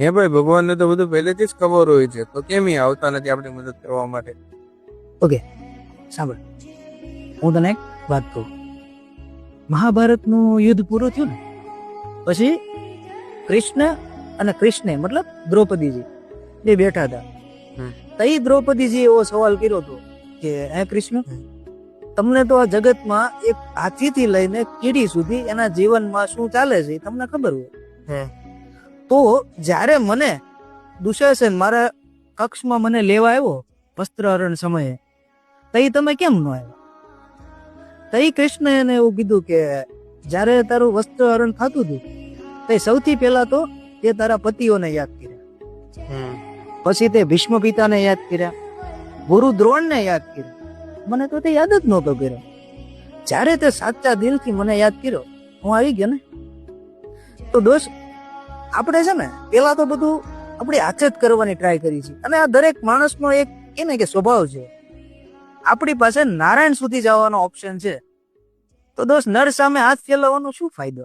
હે ભાઈ, ભગવાનને તો બધું પહેલેથી જ ખબર હોય છે, તો કેમ એ આવતા નથી આપણી મદદ કરવા માટે? ઓકે, સાંભળ, હું તને એક વાત કહું. મહાભારતનું યુદ્ધ પૂરું થયું ને પછી કૃષ્ણ અને કૃષ્ણે મતલબ દ્રૌપદીજી એ બેઠા હતા. તઈ દ્રૌપદીજી એવો સવાલ કર્યો હતો કે હે કૃષ્ણ, તમને તો આ જગતમાં એક હાથીથી લઈને કીડી સુધી એના જીવનમાં શું ચાલે છે એ તમને ખબર હોય. તો જ્યારે મને દુશાસન મારા કક્ષમાં મને લેવા આવ્યો વસ્ત્રહરણ સમયે, તઈ તમે કેમ ન આવ્યા? તઈ કૃષ્ણ એને એવું કીધું કે જ્યારે તારું વસ્ત્રહરણ થતું હતું તે સૌથી પહેલા તો તે તારા પતિઓને યાદ કર્યા, પછી તે ભીષ્મ પિતાને યાદ કર્યા, ગુરુ દ્રોણને યાદ કર્યા. મને તો તે યાદ જ નહોતો કર્યો. જ્યારે તે સાચા દિલથી મને યાદ કર્યો, હું આવી ગયો ને. તો દોસ્ત, આપણે છે ને પેલા તો બધું આપણી હાથે જ કરવાની ટ્રાય કરી છે, અને આ દરેક માણસનો એક કે ને કે સ્વભાવ છે. આપણી પાસે નારાયણ સુધી જવાનો ઓપ્શન છે, તો દોસ્ત નર સામે હાથ ફેલાવવાનો શું ફાયદો?